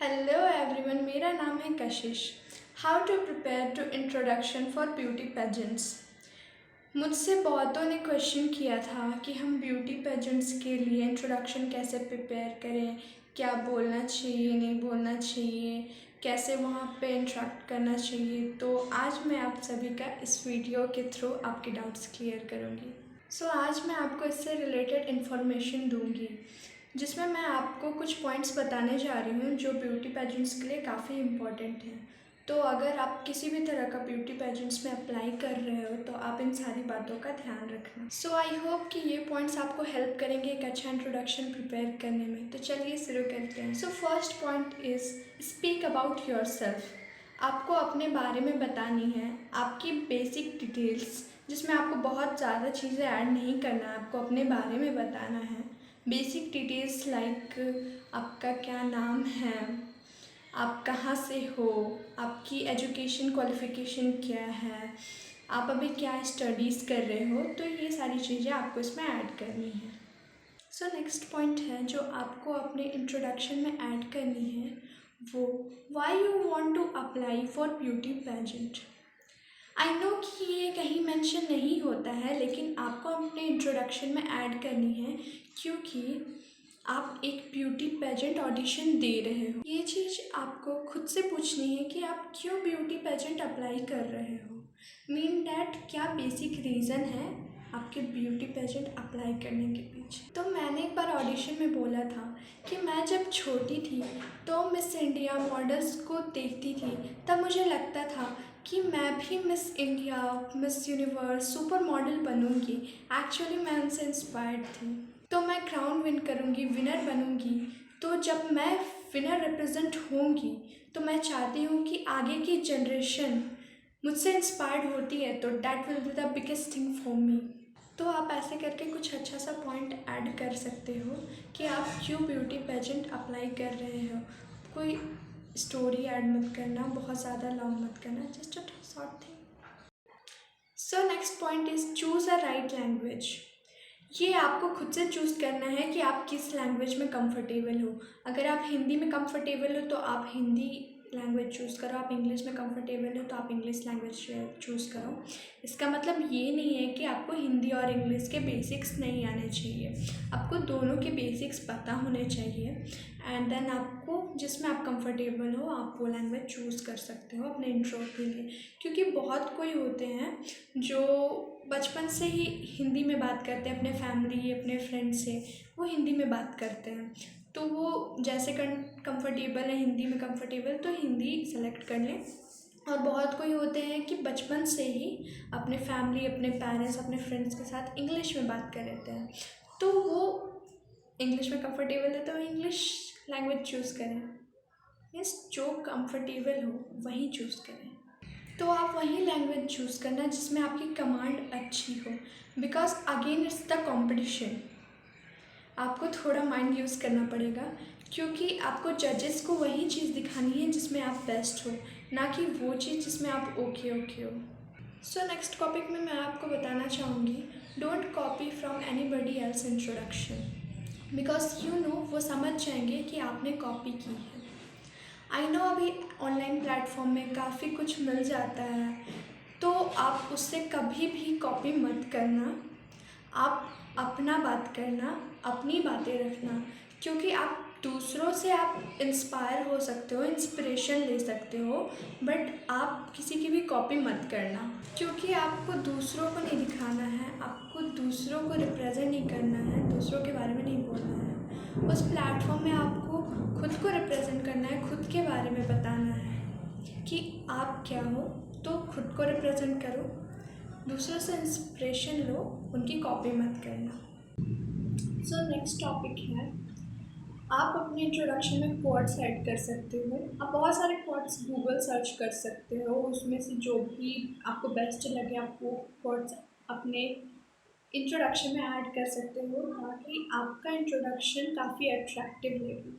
Hello everyone, मेरा नाम है Kashish. How to prepare to introduction for beauty pageants. मुझसे बहुतों ने क्वेश्चन किया था कि हम ब्यूटी पेजेंट्स के लिए इंट्रोडक्शन कैसे प्रिपेयर करें, क्या बोलना चाहिए, नहीं बोलना चाहिए, कैसे वहाँ पे इंटरेक्ट करना चाहिए। तो आज मैं आप सभी का इस वीडियो के थ्रू आपके डाउट्स क्लियर करूँगी। आज मैं आपको इससे रिलेटेड इन्फॉर्मेशन दूँगी, जिसमें मैं आपको कुछ पॉइंट्स बताने जा रही हूँ जो ब्यूटी पेजेंट्स के लिए काफ़ी इम्पॉर्टेंट हैं। तो अगर आप किसी भी तरह का ब्यूटी पेजेंट्स में अप्लाई कर रहे हो तो आप इन सारी बातों का ध्यान रखना। आई होप कि ये पॉइंट्स आपको हेल्प करेंगे एक अच्छा इंट्रोडक्शन प्रिपेयर करने में। तो चलिए शुरू करते हैं। First point is speak about yourself. आपको अपने बारे में बतानी है, आपकी बेसिक डिटेल्स, जिसमें आपको बहुत ज़्यादा चीज़ें ऐड नहीं करना है, आपको अपने बारे में बताना है। बेसिक डिटेल्स लाइक आपका क्या नाम है, आप कहाँ से हो, आपकी एजुकेशन क्वालिफ़िकेशन क्या है, आप अभी क्या स्टडीज़ कर रहे हो। तो ये सारी चीज़ें आपको इसमें ऐड करनी है। नेक्स्ट पॉइंट है जो आपको अपने इंट्रोडक्शन में ऐड करनी है, वो why you want to apply for beauty pageant. I know कि ये कहीं मेंशन नहीं होता है, लेकिन आपको अपने इंट्रोडक्शन में ऐड करनी है क्योंकि आप एक ब्यूटी पेजेंट ऑडिशन दे रहे हो। ये चीज़ आपको खुद से पूछनी है कि आप क्यों ब्यूटी पेजेंट अप्लाई कर रहे हो। मीन डैट क्या बेसिक रीज़न है आपके ब्यूटी पेजेंट अप्लाई करने के पीछे। तो मैंने एक बार ऑडिशन में बोला था कि मैं जब छोटी थी तो मिस इंडिया मॉडल्स को देखती थी, तब मुझे लगता था कि मैं भी Miss India, Miss Universe, super model बनूंगी। एक्चुअली मैं उनसे इंस्पायर्ड थी, तो मैं क्राउन विन करूंगी, विनर बनूंगी। तो जब मैं विनर रिप्रेजेंट होंगी तो मैं चाहती हूँ कि आगे की जनरेशन मुझसे इंस्पायर्ड होती है, तो that will be the biggest thing for me. तो आप ऐसे करके कुछ अच्छा सा पॉइंट ऐड कर सकते हो कि आप क्यों ब्यूटी पेजेंट अप्लाई कर रहे हो। कोई स्टोरी ऐड मत करना, बहुत ज़्यादा लॉन्ग मत करना, just a short thing. Next point is choose a right language. ये आपको खुद से चूज़ करना है कि आप किस लैंग्वेज में कंफर्टेबल हो। अगर आप हिंदी में कंफर्टेबल हो तो आप हिंदी लैंग्वेज चूज़ करो, आप इंग्लिश में कंफर्टेबल हो तो आप इंग्लिश लैंग्वेज चूज़ करो। इसका मतलब ये नहीं है कि आपको हिंदी और इंग्लिश के बेसिक्स नहीं आने चाहिए, आपको दोनों के बेसिक्स पता होने चाहिए। एंड देन आपको जिसमें आप कंफर्टेबल हो आप वो लैंग्वेज चूज़ कर सकते हो अपने इंट्रो के लिए। क्योंकि बहुत कोई होते हैं जो बचपन से ही हिंदी में बात करते हैं, अपने फैमिली, अपने फ्रेंड से वो हिंदी में बात करते हैं, तो वो जैसे कंफर्टेबल है हिंदी में कंफर्टेबल तो हिंदी सेलेक्ट कर लें। और बहुत कोई होते हैं कि बचपन से ही अपने फैमिली, अपने पेरेंट्स, अपने फ्रेंड्स के साथ इंग्लिश में बात कर लेते हैं, तो वो इंग्लिश में कंफर्टेबल है तो इंग्लिश लैंग्वेज चूज़ करें। मीन्स जो कंफर्टेबल हो वही चूज़ करें। तो आप वही लैंग्वेज चूज़ करना जिसमें आपकी कमांड अच्छी हो, because again it's the competition. आपको थोड़ा माइंड यूज़ करना पड़ेगा क्योंकि आपको जजेस को वही चीज़ दिखानी है जिसमें आप बेस्ट हो, ना कि वो चीज़ जिसमें आप ओके हो। नेक्स्ट टॉपिक में मैं आपको बताना चाहूँगी, don't copy from anybody else introduction, because you know वो समझ जाएंगे कि आपने कॉपी की है। आई नो अभी ऑनलाइन प्लेटफॉर्म में काफ़ी कुछ मिल जाता है, तो आप उससे कभी भी कॉपी मत करना। आप अपना बात करना, अपनी बातें रखना, क्योंकि आप दूसरों से आप इंस्पायर हो सकते हो, इंस्पिरेशन ले सकते हो, बट आप किसी की भी कॉपी मत करना। क्योंकि आपको दूसरों को नहीं दिखाना है, आपको दूसरों को रिप्रेजेंट नहीं करना है, दूसरों के बारे में नहीं बोलना है। उस प्लेटफॉर्म में आपको खुद को रिप्रेजेंट करना है, खुद के बारे में बताना है कि आप क्या हो। तो खुद को रिप्रेजेंट करो, दूसरों से इंस्पिरेशन लो, उनकी कॉपी मत करना। नेक्स्ट टॉपिक है, आप अपने इंट्रोडक्शन में कोट्स ऐड कर सकते हो। आप बहुत सारे कोट्स गूगल सर्च कर सकते हो, उसमें से जो भी आपको बेस्ट लगे आप वो कोट्स अपने इंट्रोडक्शन में ऐड कर सकते हो, ताकि आपका इंट्रोडक्शन काफ़ी अट्रैक्टिव लगे।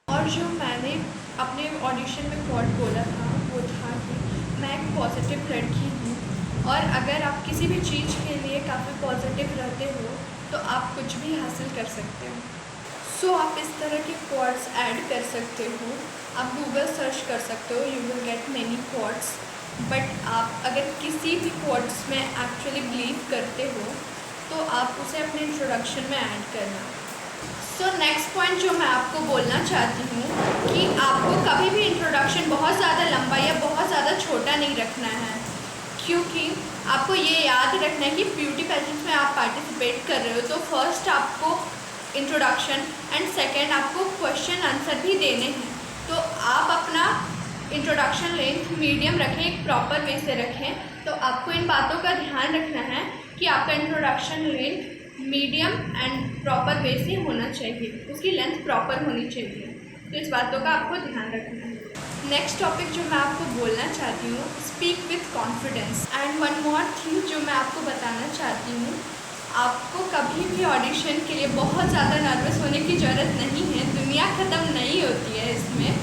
और जो मैंने अपने ऑडिशन में कोट बोला था वो था कि मैं एक पॉजिटिव लड़की हूँ, और अगर आप किसी भी चीज़ के लिए काफ़ी पॉजिटिव रहते हो तो आप कुछ भी हासिल कर सकते हो। सो आप इस तरह के क्वार्ट्स ऐड कर सकते हो। आप गूगल सर्च कर सकते हो, you will get many quartz. But आप अगर किसी भी क्वार्ट्स में एक्चुअली बिलीव करते हो तो आप उसे अपने इंट्रोडक्शन में ऐड करना। सो नेक्स्ट पॉइंट जो मैं आपको बोलना चाहती हूँ कि आपको कभी भी इंट्रोडक्शन बहुत ज़्यादा लंबा या बहुत ज़्यादा छोटा नहीं रखना है, क्योंकि आपको ये याद रखना है कि ब्यूटी पेजेंट में आप पार्टिसिपेट कर रहे हो तो फर्स्ट आपको इंट्रोडक्शन एंड सेकंड आपको क्वेश्चन आंसर भी देने हैं। तो आप अपना इंट्रोडक्शन लेंथ मीडियम रखें, एक प्रॉपर वे से रखें। तो आपको इन बातों का ध्यान रखना है कि आपका introduction length medium and proper way से होना चाहिए, उसकी लेंथ प्रॉपर होनी चाहिए। तो इस बातों का आपको ध्यान रखना है। नेक्स्ट टॉपिक जो मैं आपको बोलना चाहती हूँ, speak with confidence. And one more thing जो मैं आपको बताना चाहती हूँ, आपको कभी भी ऑडिशन के लिए बहुत ज़्यादा नर्वस होने की ज़रूरत नहीं है। दुनिया ख़त्म नहीं होती है इसमें,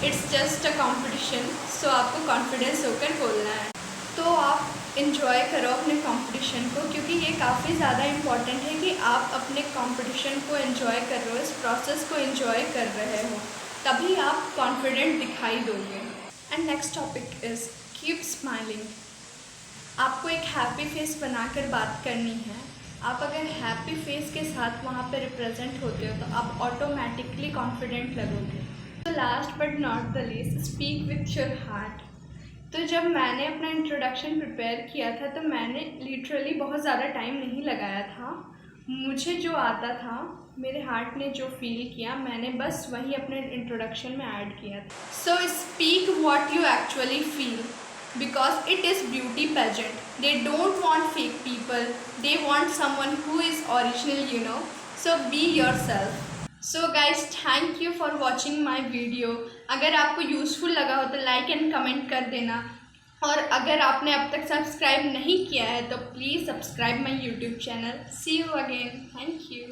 इट्स जस्ट अ कॉम्पिटिशन। सो आपको कॉन्फिडेंस होकर बोलना है। तो आप इन्जॉय करो अपने कंपटीशन को, क्योंकि ये काफ़ी ज़्यादा इम्पॉर्टेंट है कि आप अपने कंपटीशन को एंजॉय कर रहे हो, इस प्रोसेस को एंजॉय कर रहे हो, तभी आप कॉन्फिडेंट दिखाई दोगे। And next topic is keep smiling. आपको एक हैप्पी फेस बनाकर बात करनी है। आप अगर हैप्पी फेस के साथ वहाँ पे रिप्रेजेंट होते हो तो आप ऑटोमेटिकली कॉन्फिडेंट लगोगे। तो last but not the least, speak with your heart. तो जब मैंने अपना इंट्रोडक्शन प्रिपेयर किया था तो मैंने लिटरली बहुत ज़्यादा टाइम नहीं लगाया था। मुझे जो आता था, मेरे हार्ट ने जो फील किया, मैंने बस वही अपने इंट्रोडक्शन में ऐड किया था। So speak what you actually feel, because it is beauty pageant. They don't want fake people, they want someone who is original, you know. So be yourself. So guys, thank you for watching my video. अगर आपको useful लगा हो तो like and comment कर देना, और अगर आपने अब तक सब्सक्राइब नहीं किया है तो please subscribe my YouTube channel. See you again, thank you.